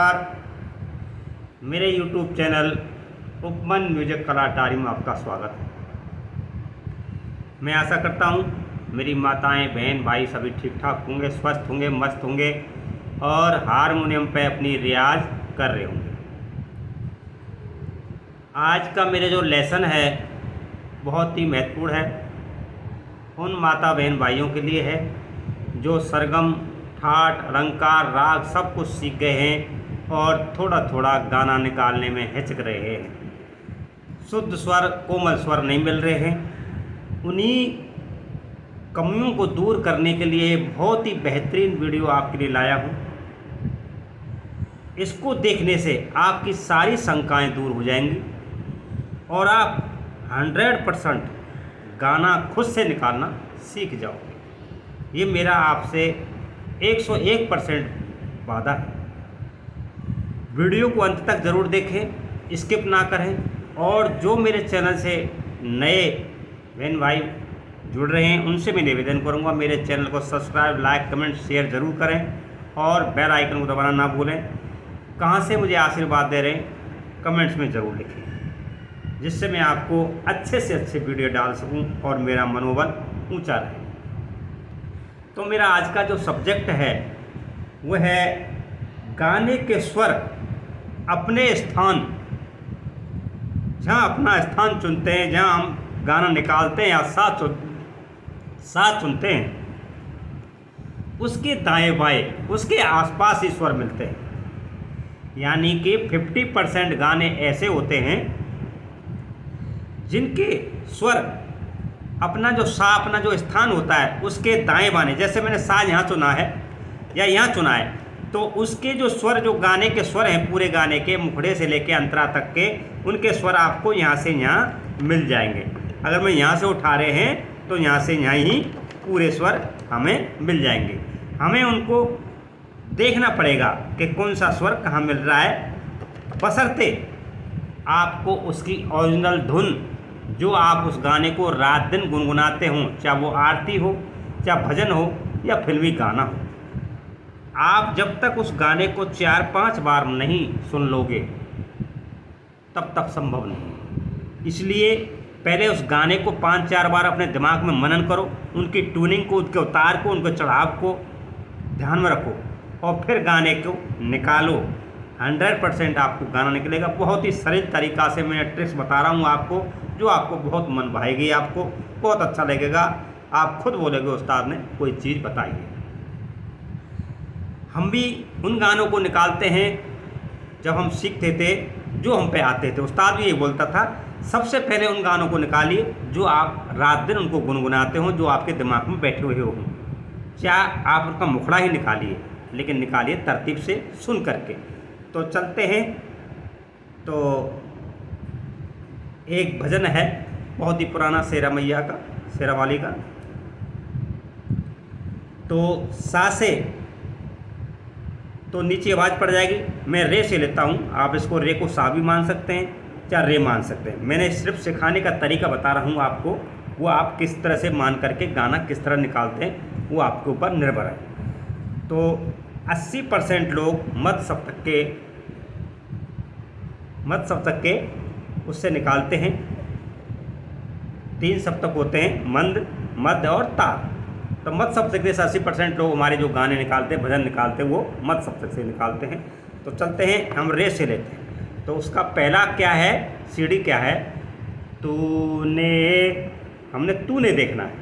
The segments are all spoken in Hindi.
नमस्कार। मेरे YouTube चैनल उपमन म्यूजिक कला अटारी में आपका स्वागत है। मैं आशा करता हूँ मेरी माताएं, बहन, भाई सभी ठीक ठाक होंगे, स्वस्थ होंगे, मस्त होंगे और हारमोनियम पे अपनी रियाज कर रहे होंगे। आज का मेरे जो लेसन है बहुत ही महत्वपूर्ण है। उन माता बहन भाइयों के लिए है जो सरगम, ठाट, अलंकार, राग सब कुछ सीख गए हैं और थोड़ा थोड़ा गाना निकालने में हिचक रहे हैं। शुद्ध स्वर, कोमल स्वर नहीं मिल रहे हैं। उन्हीं कमियों को दूर करने के लिए बहुत ही बेहतरीन वीडियो आपके लिए लाया हूँ। इसको देखने से आपकी सारी शंकाएं दूर हो जाएंगी और आप 100% गाना खुद से निकालना सीख जाओगे। ये मेरा आपसे 101% वादा है। वीडियो को अंत तक ज़रूर देखें, स्किप ना करें। और जो मेरे चैनल से नए बहन भाई जुड़ रहे हैं उनसे मैं निवेदन करूंगा, मेरे चैनल को सब्सक्राइब, लाइक, कमेंट, शेयर ज़रूर करें और बेल आइकन को दबाना ना भूलें। कहाँ से मुझे आशीर्वाद दे रहे हैं कमेंट्स में ज़रूर लिखें, जिससे मैं आपको अच्छे से अच्छे वीडियो डाल सकूं और मेरा मनोबल ऊंचा रहे। तो मेरा आज का जो सब्जेक्ट है वह है गाने के स्वर अपने स्थान, जहाँ अपना स्थान चुनते हैं, जहाँ हम गाना निकालते हैं या साथ चुनते हैं, उसके दाएं बाएं, उसके आसपास ही स्वर मिलते हैं। यानी कि 50% गाने ऐसे होते हैं जिनके स्वर अपना जो स्थान होता है उसके दाएं बाएं, जैसे मैंने सा यहाँ चुना है या यहाँ चुना है, तो उसके जो स्वर, जो गाने के स्वर हैं, पूरे गाने के मुखड़े से लेके अंतरा तक के, उनके स्वर आपको यहाँ से यहाँ मिल जाएंगे। अगर मैं यहाँ से उठा रहे हैं तो यहाँ से यहाँ ही पूरे स्वर हमें मिल जाएंगे। हमें उनको देखना पड़ेगा कि कौन सा स्वर कहाँ मिल रहा है, बशर्ते आपको उसकी ओरिजिनल धुन, जो आप उस गाने को रात दिन गुनगुनाते हों, चाहे वो आरती हो, चाहे भजन हो या फिल्मी गाना हो, आप जब तक उस गाने को 4-5 बार नहीं सुन लोगे तब तक संभव नहीं। इसलिए पहले उस गाने को 5-4 बार अपने दिमाग में मनन करो, उनकी ट्यूनिंग को, उनके उतार को, उनके चढ़ाव को ध्यान में रखो और फिर गाने को निकालो। 100% आपको गाना निकलेगा। बहुत ही सरल तरीक़ा से मैं ट्रिक्स बता रहा हूँ आपको, जो आपको बहुत मन भाएगी, आपको बहुत अच्छा लगेगा। आप खुद बोलोगे उस्ताद ने कोई चीज़ बताई है। हम भी उन गानों को निकालते हैं जब हम सीखते थे, जो हम पे आते थे। उस्ताद भी ये बोलता था, सबसे पहले उन गानों को निकालिए जो आप रात दिन उनको गुनगुनाते हो, जो आपके दिमाग में बैठे हुए हो। चाहे आप उनका मुखड़ा ही निकालिए, लेकिन निकालिए तरतीब से सुन करके। तो चलते हैं। तो एक भजन है बहुत ही पुराना, शेरा मैया का, शेरा वाली का। तो सा से तो नीचे आवाज़ पड़ जाएगी। मैं रे से लेता हूँ, आप इसको रे को सा भी मान सकते हैं, चाहे रे मान सकते हैं। मैंने सिर्फ सिखाने का तरीका बता रहा हूँ आपको, वो आप किस तरह से मान करके गाना किस तरह निकालते हैं वो आपके ऊपर निर्भर है। तो 80% लोग मध्य सप्तक के उससे निकालते हैं। 3 सप्तक होते हैं, मंद, मध्य और ताल। तो मध्य सप्तक से 80% लोग हमारे जो गाने निकालते हैं, भजन निकालते हैं, वो मध्य सप्तक से निकालते हैं। तो चलते हैं, हम रे से लेते हैं। तो उसका पहला क्या है, सीढ़ी क्या है, तूने, हमने तूने देखना है।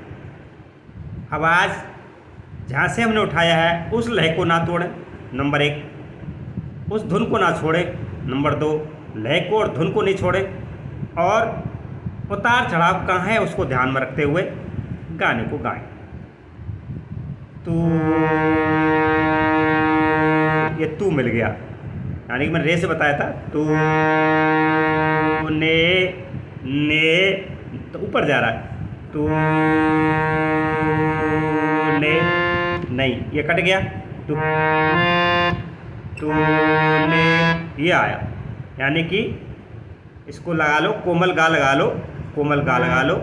आवाज़ जहाँ से हमने उठाया है उस लय को ना तोड़ें, नंबर 1। उस धुन को ना छोड़ें, नंबर 2। लय को और धुन को नहीं छोड़ें और उतार चढ़ाव कहाँ है उसको ध्यान में रखते हुए गाने को गाएं। तू, ये तू मिल गया, यानी कि मैंने रे से बताया था। तू ने तो ऊपर जा रहा है, तू ने नहीं, ये कट गया। तूने ये आया, यानी कि इसको लगा लो, कोमल गा लगा लो, कोमल गा लगा लो,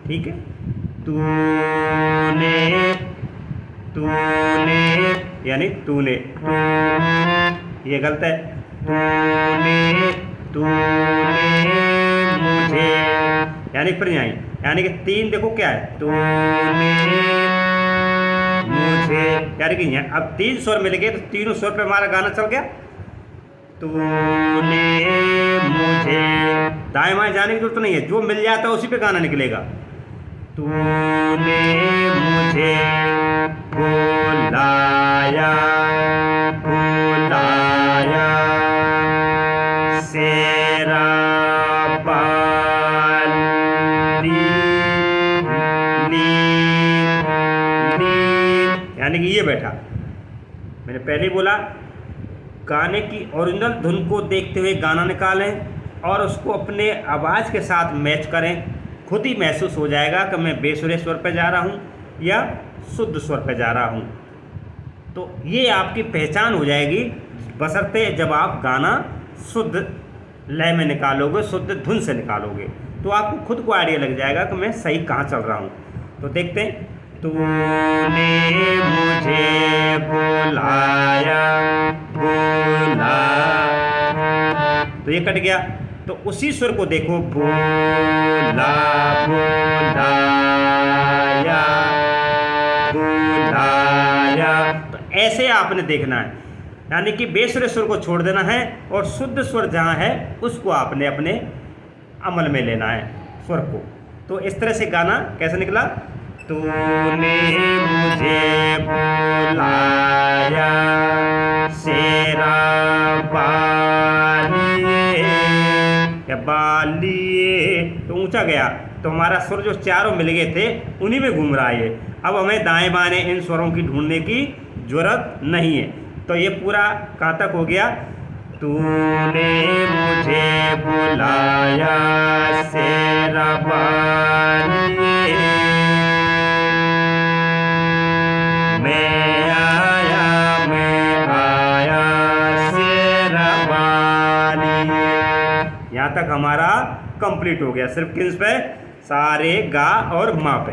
ठीक है। तूने यानी तूने, ये गलत है। तूने तूने मुझे, यानी फिर यहाँ, यानी कि 3 देखो क्या है, तूने मुझे, यानी कि यहाँ अब 3 स्वर मिल गए, तो तीनों स्वर पे हमारा गाना चल गया। तूने मुझे, दाएं बाएं जाने की जरूरत नहीं है, जो मिल जाता है उसी पे गाना निकलेगा। तूने मुझे बुलाया बुलाया सेरा पाली नी नी, यानी कि ये बैठा। मैंने पहले बोला गाने की ओरिजिनल धुन को देखते हुए गाना निकालें और उसको अपने आवाज़ के साथ मैच करें। खुद ही महसूस हो जाएगा कि मैं बेसुरे स्वर पर जा रहा हूँ या शुद्ध स्वर पर जा रहा हूँ। तो ये आपकी पहचान हो जाएगी, बशर्ते जब आप गाना शुद्ध लय में निकालोगे, शुद्ध धुन से निकालोगे, तो आपको खुद को आइडिया लग जाएगा कि मैं सही कहाँ चल रहा हूँ। तो देखते हैं, तूने मुझे बुलाया बुलाया, तो ये कट गया। तो उसी सुर को देखो, बुला बुलाया बुलाया, तो ऐसे आपने देखना है, यानी कि बेसुरे सुर को छोड़ देना है और शुद्ध स्वर जहाँ है उसको आपने अपने अमल में लेना है स्वर को। तो इस तरह से गाना कैसे निकला, तूने मुझे बुलाया शेरा बालिए, या बालिए, तो ऊंचा गया, तो हमारा स्वर जो चारों मिल गए थे उन्हीं में घूम रहा है। अब हमें दाएं बाएं इन स्वरों की ढूंढने की जरूरत नहीं है। तो ये पूरा कहाँ तक हो गया, तूने मुझे बुलाया शेरा बालिए, मैं आया शेरा बालिए। यहाँ तक हमारा कंप्लीट हो गया, सिर्फ किस पे, सारे गा और मा पे,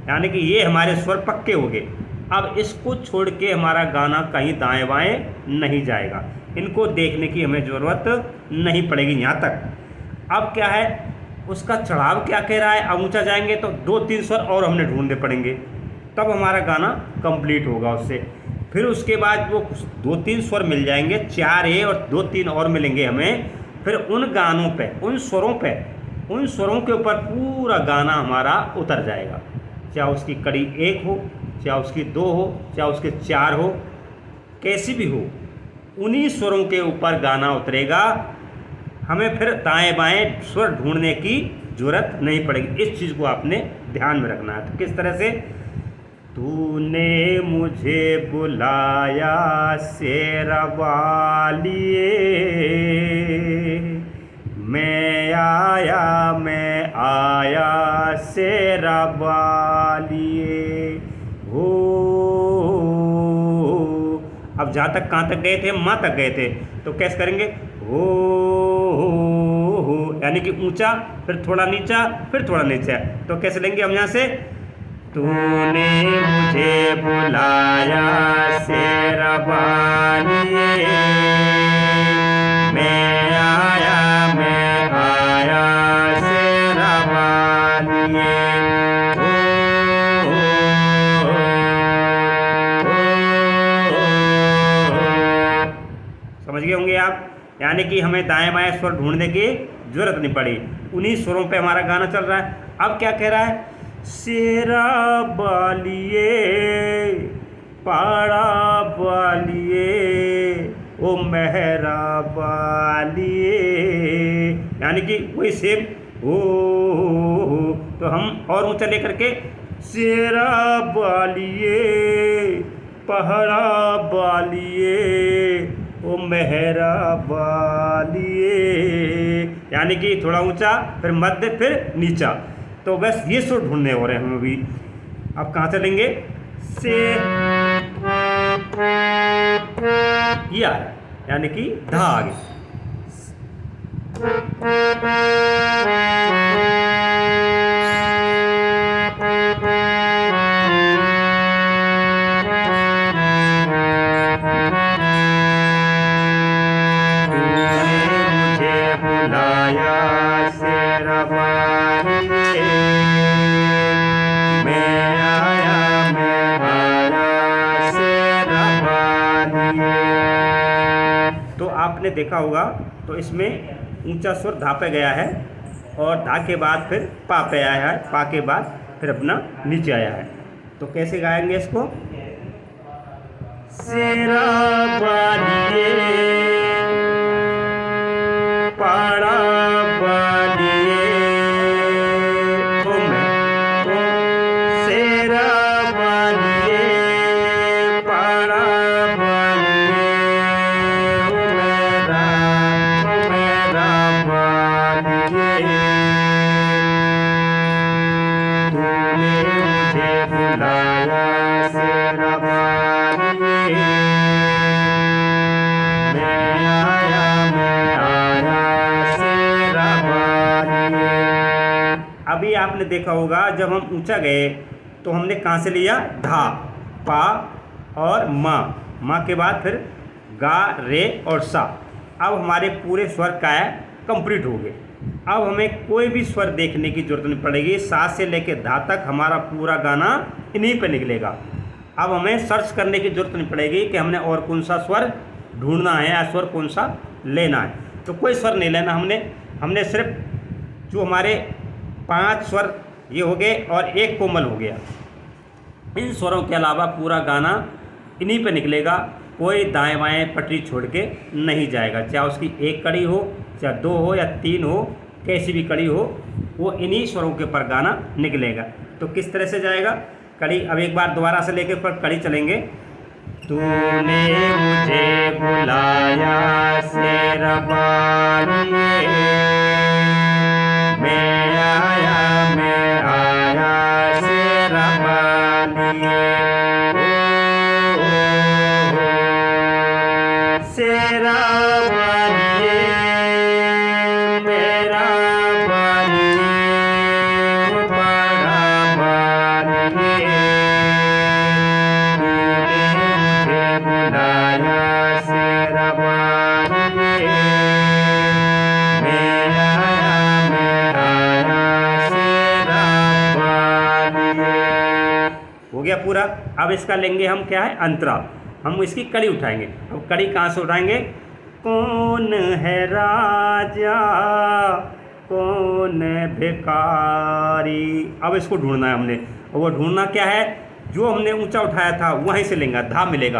यानी कि ये हमारे स्वर पक्के हो गए। अब इसको छोड़ के हमारा गाना कहीं दाएं बाएं नहीं जाएगा, इनको देखने की हमें ज़रूरत नहीं पड़ेगी यहाँ तक। अब क्या है, उसका चढ़ाव क्या कह रहा है, अब ऊंचा जाएंगे तो 2-3 स्वर और हमने ढूंढने पड़ेंगे, तब हमारा गाना कंप्लीट होगा उससे। फिर उसके बाद वो 2-3 स्वर मिल जाएंगे, 4 ए और 2-3 और मिलेंगे हमें। फिर उन गानों पे, उन स्वरों के ऊपर पूरा गाना हमारा उतर जाएगा, चाहे उसकी कड़ी 1 हो, चाहे उसकी 2 हो, चाहे उसके 4 हो, कैसी भी हो, उन्हीं स्वरों के ऊपर गाना उतरेगा। हमें फिर दाएं बाएं स्वर ढूंढने की जरूरत नहीं पड़ेगी। इस चीज़ को आपने ध्यान में रखना है। तो किस तरह से, तूने मुझे बुलाया शेरा बालिए, मैं आया शेरा बालिए हो। अब जहाँ तक कहाँ तक गए थे, माँ तक गए थे, तो कैसे करेंगे, हो, यानी कि ऊंचा, फिर थोड़ा नीचा, फिर थोड़ा नीचा। तो कैसे लेंगे हम यहाँ से, तूने मुझे बुलाया शेरा बालिए, मैं आया शेरा बालिए समझ गए होंगे आप। यानी कि हमें दाएं बाएं स्वर ढूंढने की जरूरत नहीं पड़ी, उन्हीं स्वरों पे हमारा गाना चल रहा है। अब क्या कह रहा है, शेरा बालिए पाड़ा बालिए ओ मेहरा बालिए, यानी कि वही सेम हो। तो हम और ऊंचा लेकर के, शेरा बालिए पहड़ा बालिए ओ मेहरा बालिए, यानी कि थोड़ा ऊंचा, फिर मध्य, फिर नीचा। तो बस ये सुर ढूंढने हो रहे हैं हम अभी। अब कहाँ चलेंगे, से ये आ रहा है, यानी कि धा आगे। आपने देखा होगा तो इसमें ऊंचा स्वर धा पे गया है और धा के बाद फिर पा पे आया है, पा के बाद फिर अपना नीचे आया है। तो कैसे गाएंगे इसको? सेरा बालिए पाड़ा बालिए सेरा बालिए पाड़ा बालिए मेरा बालिए तूने मुझे बुलाया सेरा बालिए अभी आपने देखा होगा जब हम ऊंचा गए तो हमने कहाँ से लिया? धा, पा और माँ के बाद फिर गा, रे और सा। अब हमारे पूरे स्वर का है कंप्लीट हो गए। अब हमें कोई भी स्वर देखने की जरूरत नहीं पड़ेगी। सा से लेकर धा तक हमारा पूरा गाना इन्हीं पे निकलेगा। अब हमें सर्च करने की जरूरत नहीं पड़ेगी कि हमने और कौन सा स्वर ढूंढना है या स्वर कौन सा लेना है। तो कोई स्वर नहीं लेना हमने सिर्फ जो हमारे 5 स्वर ये हो गए और एक कोमल हो गया। इन स्वरों के अलावा पूरा गाना इन्हीं पे निकलेगा। कोई दाएं बाएं पटरी छोड़ के नहीं जाएगा, चाहे उसकी एक कड़ी हो, चाहे 2 हो या 3 हो, कैसी भी कड़ी हो, वो इन्हीं स्वरों के ऊपर गाना निकलेगा। तो किस तरह से जाएगा कड़ी? अब एक बार दोबारा से लेके ऊपर कड़ी चलेंगे। तूने मुझे बुलाया सेरा बालिए मैं आया सेरा बालिए सेरा बालिए मेरा बालिए बड़ा बालिए बुलाया सेरा बालिए मैं आया सेरा बालिए। हो गया पूरा। अब इसका लेंगे हम क्या है? अंतरा। हम इसकी कड़ी उठाएंगे। अब कड़ी कहाँ से उठाएंगे? कौन है राजा कौन भिखारी। अब इसको ढूंढना है हमने, और वो ढूंढना क्या है? जो हमने ऊंचा उठाया था वहीं से लेंगे, धा मिलेगा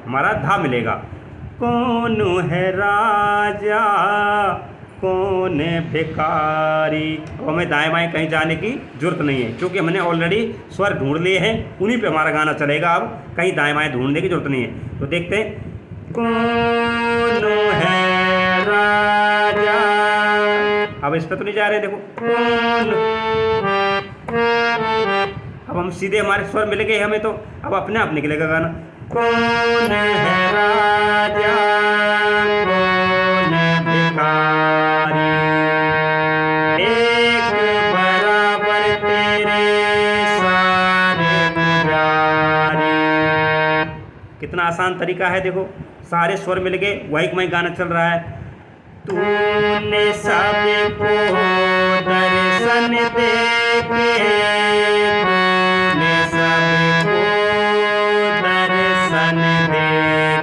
हमारा धा मिलेगा। कौन है राजा कौन भिखारी। अब हमें दाएं बाएं कहीं जाने की जरूरत नहीं है, क्योंकि हमने ऑलरेडी स्वर ढूंढ लिए हैं, उन्हीं पे हमारा गाना चलेगा। अब कहीं दाएं बाएं ढूंढने की जरूरत नहीं है। तो देखते हैं कौन है राजा। अब इस पे तो नहीं जा रहे, देखो कौन। अब हम सीधे हमारे स्वर मिल गए हमें, तो अब अपने आप निकलेगा गाना। कौन है राजा कौन भिखारी एक बराबर तेरे सारे पुजारी। कितना आसान तरीका है, देखो सारे स्वर मिल गए, वही गाना चल रहा है। तूने सबको दर्शन दे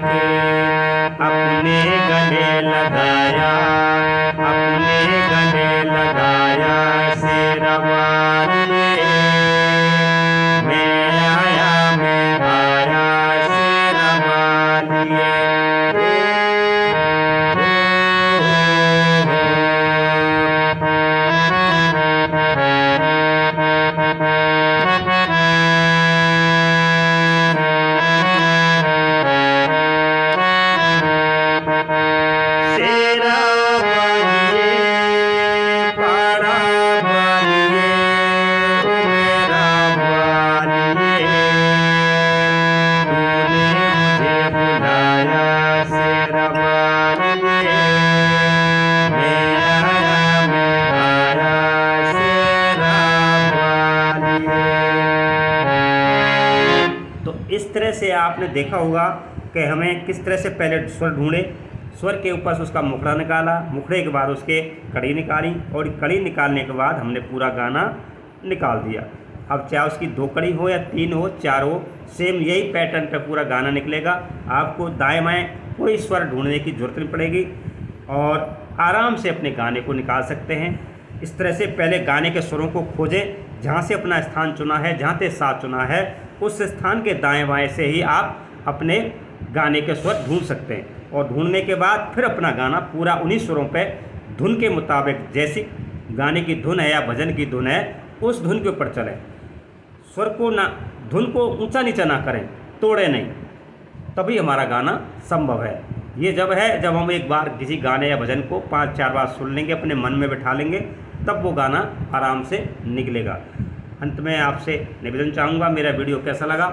के अपने गले लगाया सेरा बालिए मैं आया सेरा बालिए। इस तरह से आपने देखा होगा कि हमें किस तरह से पहले स्वर ढूंढे, स्वर के ऊपर से उसका मुखड़ा निकाला, मुखड़े के बाद उसके कड़ी निकाली, और कड़ी निकालने के बाद हमने पूरा गाना निकाल दिया। अब चाहे उसकी 2 कड़ी हो या 3 हो 4 हो, सेम यही पैटर्न पे पूरा गाना निकलेगा। आपको दाएं बाएं कोई स्वर ढूंढने की ज़रूरत नहीं पड़ेगी और आराम से अपने गाने को निकाल सकते हैं। इस तरह से पहले गाने के स्वरों को खोजें, जहाँ से अपना स्थान चुना है, जहाँ से सा चुना है, उस स्थान के दाएं बाएं से ही आप अपने गाने के स्वर ढूंढ सकते हैं। और ढूंढने के बाद फिर अपना गाना पूरा उन्हीं स्वरों पे धुन के मुताबिक, जैसी गाने की धुन है या भजन की धुन है, उस धुन के ऊपर चलें। स्वर को ना, धुन को ऊंचा नीचा ना करें, तोड़े नहीं, तभी हमारा गाना संभव है। ये जब हम एक बार किसी गाने या भजन को 5-4 बार सुन लेंगे, अपने मन में बिठा लेंगे, तब वो गाना आराम से निकलेगा। अंत में आपसे निवेदन चाहूँगा, मेरा वीडियो कैसा लगा